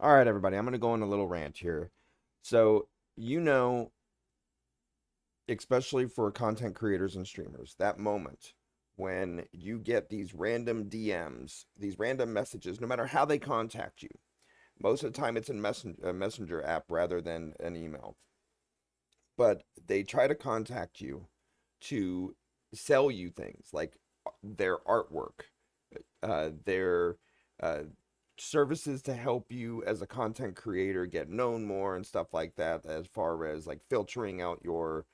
All right, everybody, I'm going to go on a little rant here. So, you know, especially for content creators and streamers, that moment when you get these random DMs, these random messages, no matter how they contact you, most of the time it's in a messenger app rather than an email. But they try to contact you to sell you things like their artwork, their uh, services to help you as a content creator get known more and stuff like that, as far as like filtering out your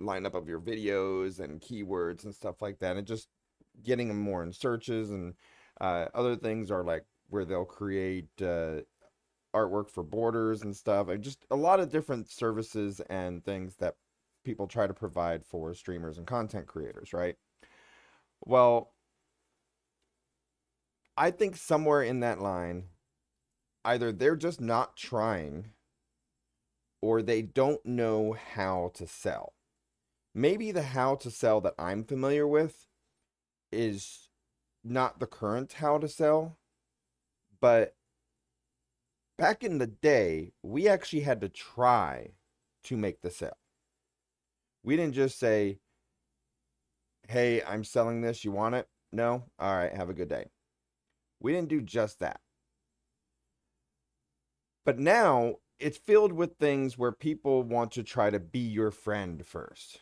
lineup of your videos and keywords and stuff like that, and just getting them more in searches. And other things are like where they'll create artwork for borders and stuff, and just a lot of different services and things that people try to provide for streamers and content creators, right? Well, I think somewhere in that line, either they're just not trying or they don't know how to sell. Maybe the how to sell that I'm familiar with is not the current how to sell, but back in the day, we actually had to try to make the sale. We didn't just say, hey, I'm selling this, you want it? No? All right, have a good day. We didn't do just that. But now it's filled with things where people want to try to be your friend first.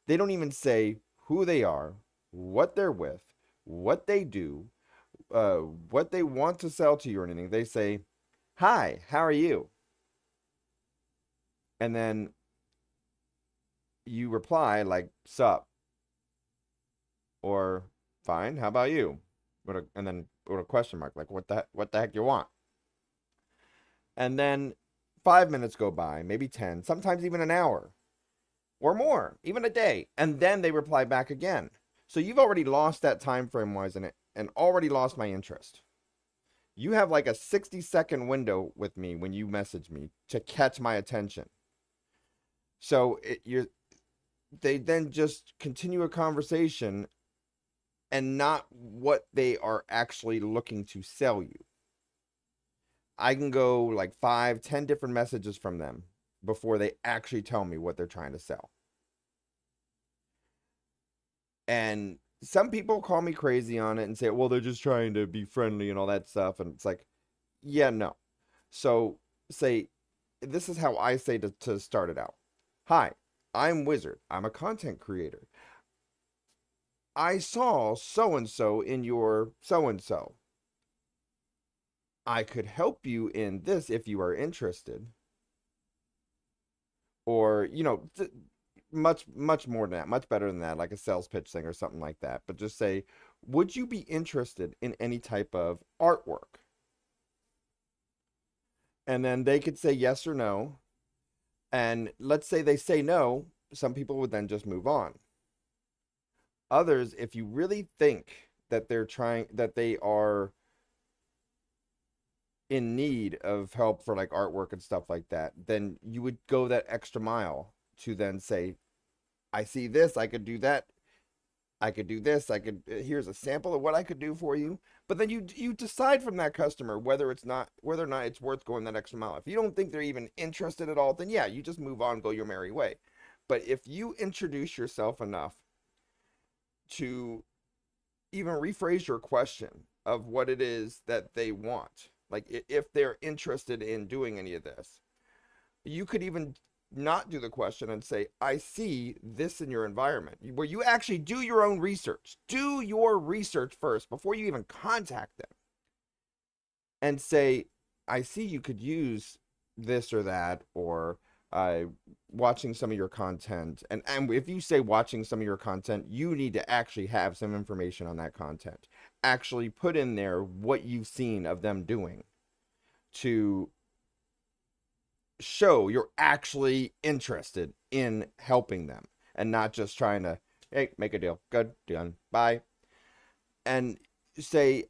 They don't even say who they are, what they're with, what they do, what they want to sell to you or anything. They say, hi, how are you? And then you reply like, sup, or fine, how about you? And then with a question mark, like, what the heck you want? And then 5 minutes go by, maybe 10, sometimes even an hour or more, even a day. And then they reply back again. So you've already lost that time frame wise in it and already lost my interest. You have like a 60-second window with me when you message me to catch my attention. So they then just continue a conversation and not what they are actually looking to sell you. I can go like 5, 10 different messages from them before they actually tell me what they're trying to sell. And some people call me crazy on it and say, well, they're just trying to be friendly and all that stuff. And it's like, yeah, no. So say, this is how I say to start it out. Hi, I'm Wizard. I'm a content creator. I saw so-and-so in your so-and-so. I could help you in this if you are interested. Or, much more than that, much better than that, like a sales pitch thing or something like that. But just say, would you be interested in any type of artwork? And then they could say yes or no. And let's say they say no, some people would then just move on. Others, if you really think that they are in need of help for like artwork and stuff like that, then you would go that extra mile to then say, I see this, I could do that, I could do this, here's a sample of what I could do for you. But then you decide from that customer whether or not it's worth going that extra mile. If you don't think they're even interested at all, then yeah, you just move on, go your merry way. But if you introduce yourself enough to even rephrase your question of what it is that they want, like if they're interested in doing any of this, you could even not do the question and say, I see this in your environment, where you actually do your own research. Do your research first before you even contact them. And say, I see you could use this or that, or watching some of your content. And if you say watching some of your content, you need to actually have some information on that content. Actually put in there what you've seen of them doing to show you're actually interested in helping them and not just trying to, hey, make a deal, good, done, bye. And say,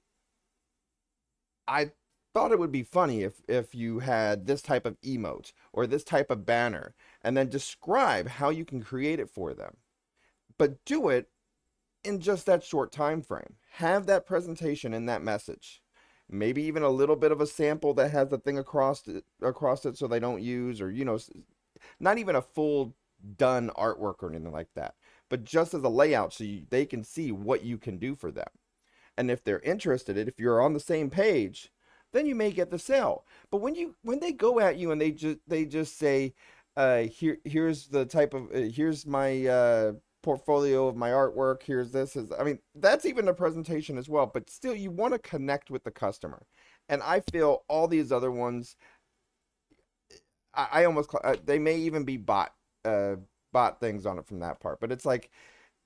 I thought it would be funny if you had this type of emote or this type of banner, and then describe how you can create it for them, but do it in just that short time frame. Have that presentation in that message. maybe even a little bit of a sample that has the thing across it so they don't use, or not even a full done artwork or anything like that, but just as a layout so they can see what you can do for them. And if they're interested, if you're on the same page, then you may get the sale. But when they go at you and they just say, here's the type of here's my portfolio of my artwork, here's this is, I mean, that's even a presentation as well, but still you want to connect with the customer. And I feel all these other ones, I almost they may even be bot things on it from that part, but it's like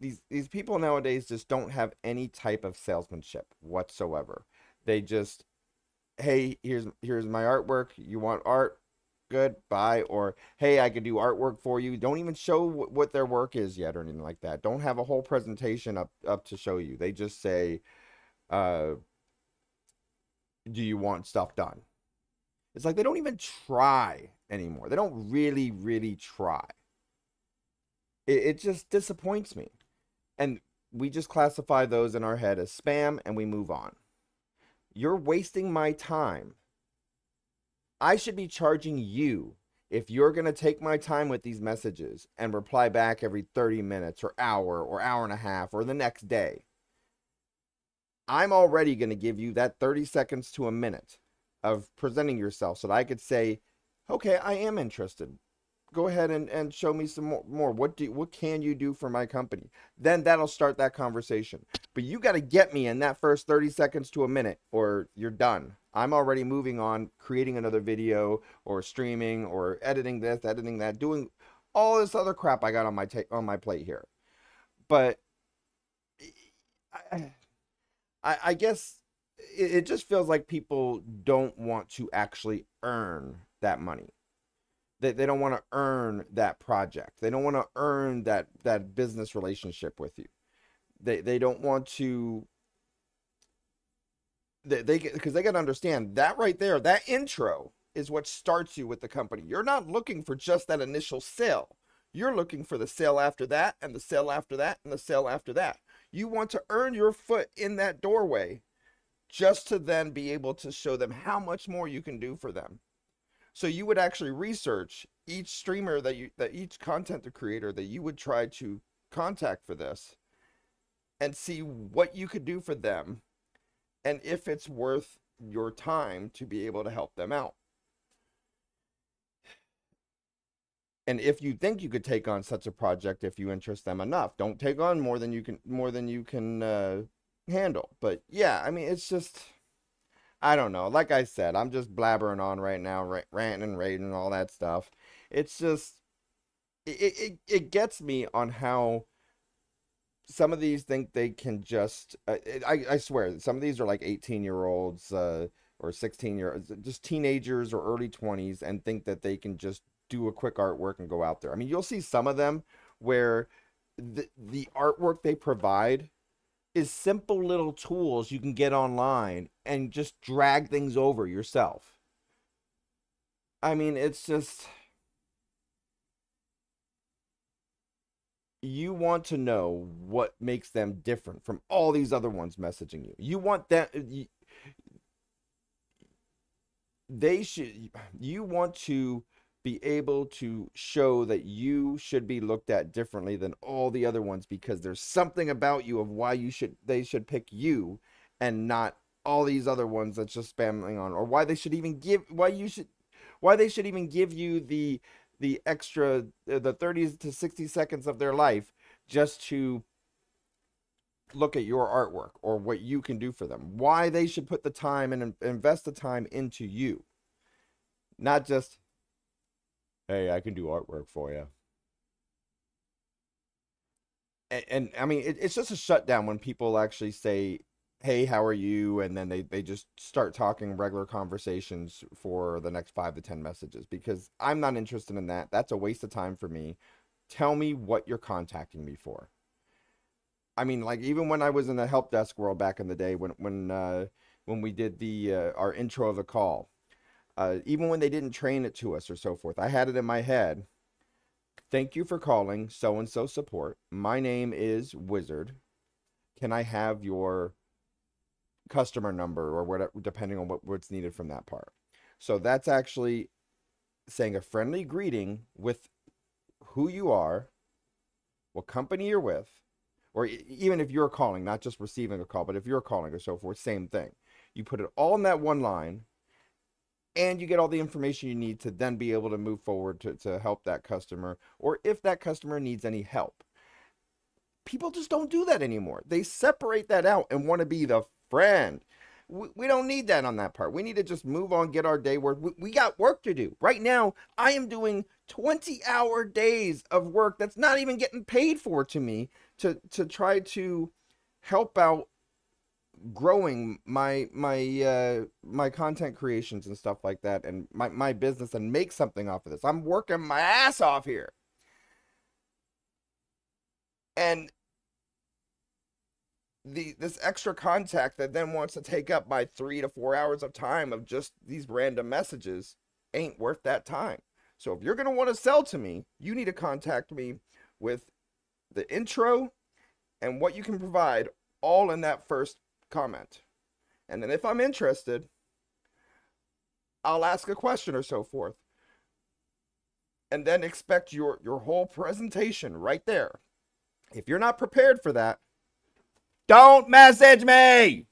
these people nowadays just don't have any type of salesmanship whatsoever. They just, hey, here's my artwork. You want art? Good, bye. Or hey, I could do artwork for you. Don't even show what their work is yet or anything like that. Don't have a whole presentation up to show you. They just say, uh, do you want stuff done? It's like they don't even try anymore. They don't really try. It just disappoints me. And we just classify those in our head as spam and we move on. You're wasting my time. I should be charging you if you're going to take my time with these messages and reply back every 30 minutes or hour and a half or the next day. I'm already going to give you that 30 seconds to a minute of presenting yourself so that I could say, okay, I am interested. Go ahead and show me some more. What can you do for my company? Then that'll start that conversation. But you got to get me in that first 30 seconds to a minute or you're done. I'm already moving on, creating another video or streaming or editing this, editing that, doing all this other crap I got on my plate here. But I guess it just feels like people don't want to actually earn that money. They don't want to earn that project. They don't want to earn that business relationship with you. They don't want to. Because they got to understand that right there, that intro is what starts you with the company. You're not looking for just that initial sale. You're looking for the sale after that, and the sale after that, and the sale after that. You want to earn your foot in that doorway just to then be able to show them how much more you can do for them. So you would actually research each streamer that each content creator that you would try to contact for this and see what you could do for them and if it's worth your time to be able to help them out. And if you think you could take on such a project, if you interest them enough, don't take on more than you can handle. But yeah, I mean, it's just, I don't know. Like I said, I'm just blabbering on right now, ranting and raving and all that stuff. It's just, it gets me on how some of these think they can just, I swear, some of these are like 18-year-olds or 16-year-olds, just teenagers or early 20s, and think that they can just do a quick artwork and go out there. I mean, you'll see some of them where the artwork they provide is simple little tools you can get online and just drag things over yourself. I mean, it's just, you want to know what makes them different from all these other ones messaging you. You want that, you want to be able to show that you should be looked at differently than all the other ones because there's something about you of why they should pick you and not all these other ones that's just spamming on, or why they should even give you the extra the 30 to 60 seconds of their life just to look at your artwork or what you can do for them. Why they should put the time and invest the time into you. Not just, hey, I can do artwork for you. And I mean, it's just a shutdown when people actually say, hey, how are you? And then they just start talking regular conversations for the next 5 to 10 messages, because I'm not interested in that. That's a waste of time for me. Tell me what you're contacting me for. I mean, like, even when I was in the help desk world back in the day, when we did our intro of the call, even when they didn't train it to us or so forth, I had it in my head. Thank you for calling so-and-so support. My name is Wizard. Can I have your customer number or whatever, depending on what's needed from that part. So that's actually saying a friendly greeting with who you are, what company you're with, or even if you're calling, not just receiving a call, but if you're calling or so forth, same thing. You put it all in that one line, and you get all the information you need to then be able to move forward to help that customer, or if that customer needs any help. People just don't do that anymore. They separate that out and want to be the friend. We don't need that on that part. We need to just move on, get our day work. We got work to do. Right now, I am doing 20-hour days of work that's not even getting paid for to me to try to help out growing my content creations and stuff like that, and my business, and make something off of this. I'm working my ass off here. And this extra contact that then wants to take up my 3 to 4 hours of time of just these random messages ain't worth that time. So if you're going to want to sell to me, you need to contact me with the intro and what you can provide all in that first comment. And then if I'm interested, I'll ask a question or so forth. And then expect your whole presentation right there. If you're not prepared for that, don't message me.